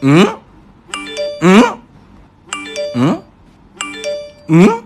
嗯嗯嗯嗯。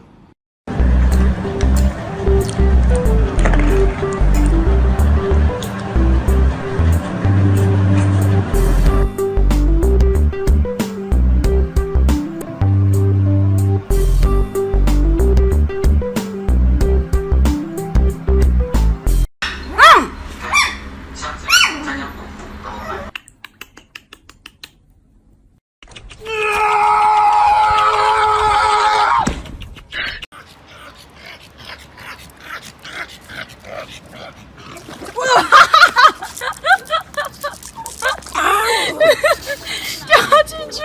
掉进去！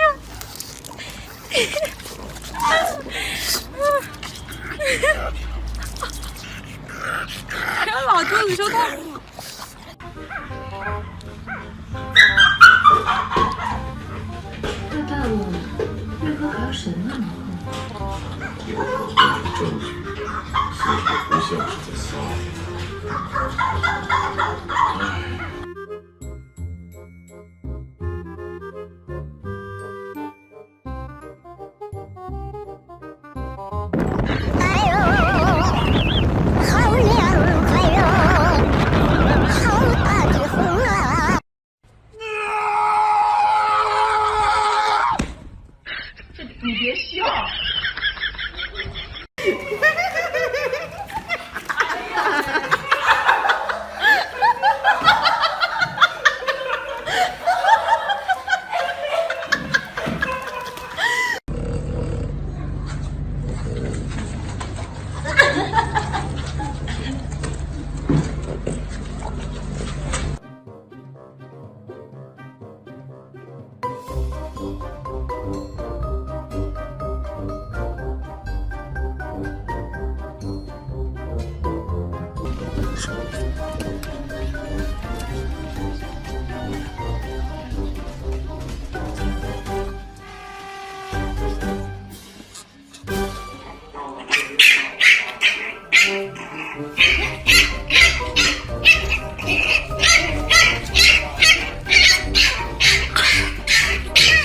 还要老头子说他。这大雾，为何还要审问呢？有可靠的证据，似乎不像是在撒谎。你别笑。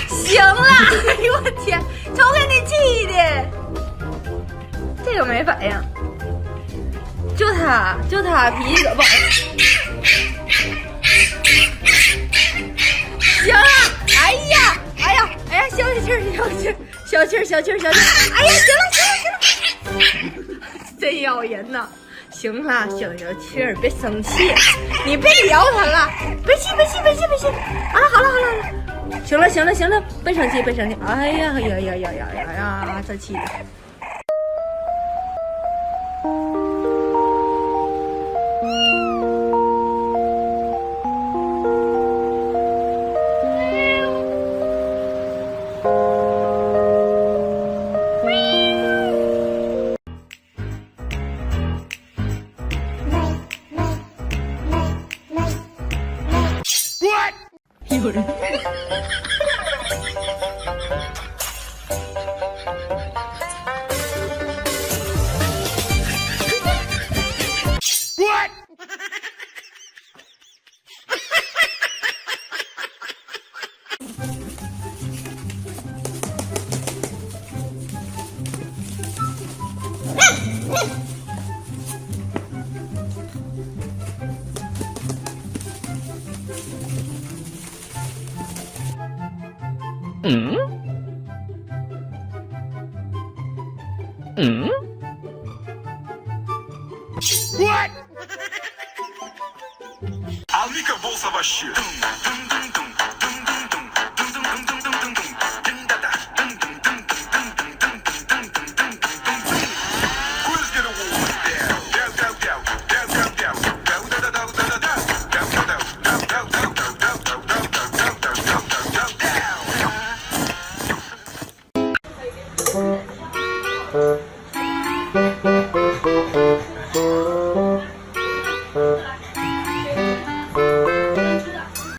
行了，哎呦我天，瞅给你气的，这个没反应，就他脾气可不好。行了，哎呀，消气儿，哎呀，行了，真咬人呐！行了，消气儿，别生气，你别撩他了，别气啊！好了，行了，别生气，哎呀，这气的。有人。What? Алика болса вообще.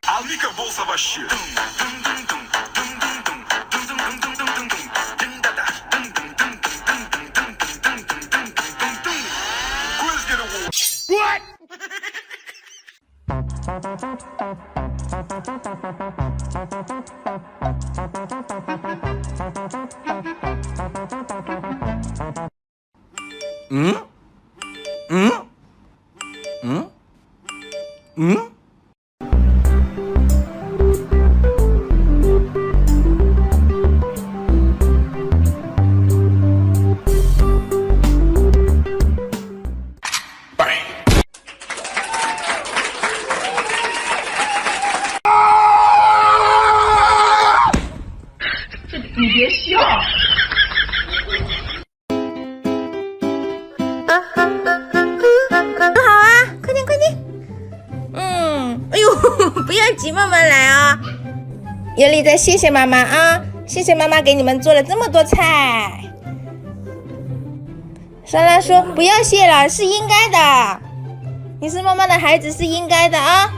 Алика болса вообще. What? 嗯嗯嗯嗯。你别笑。好啊，快点快点。哎呦，不要急，慢慢来啊。尤里在谢谢妈妈啊，谢谢妈妈给你们做了这么多菜。莎拉说不要谢了，是应该的。你是妈妈的孩子，是应该的啊。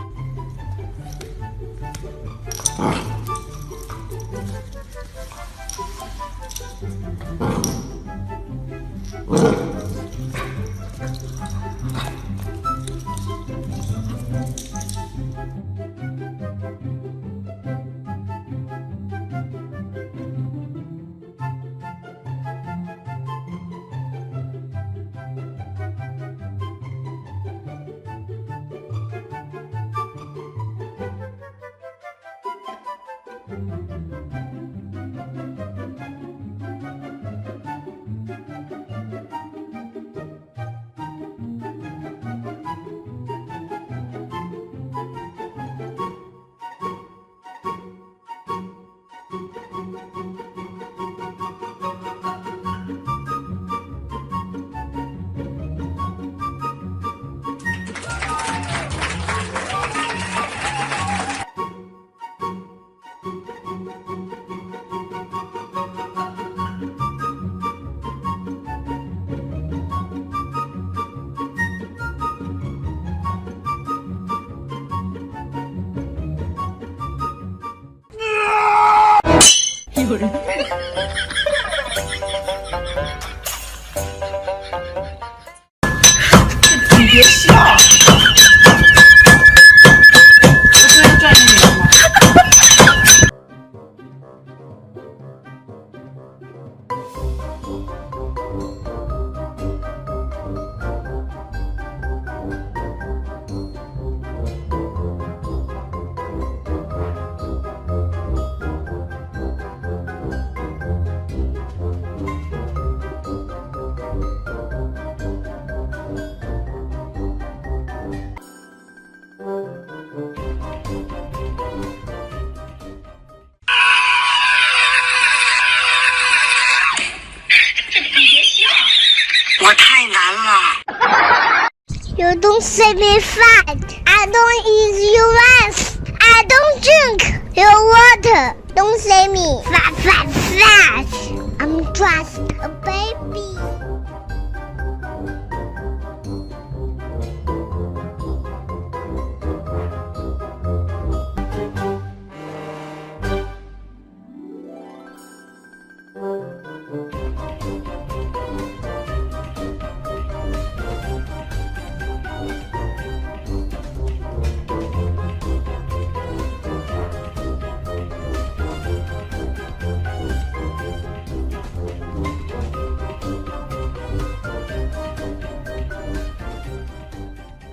有人。你别笑。我不能赚一点吗？我太难了。You don't say me fat. I don't eat your rice. I don't drink your water. Don't say me fat, fat, fat. I'm just a baby.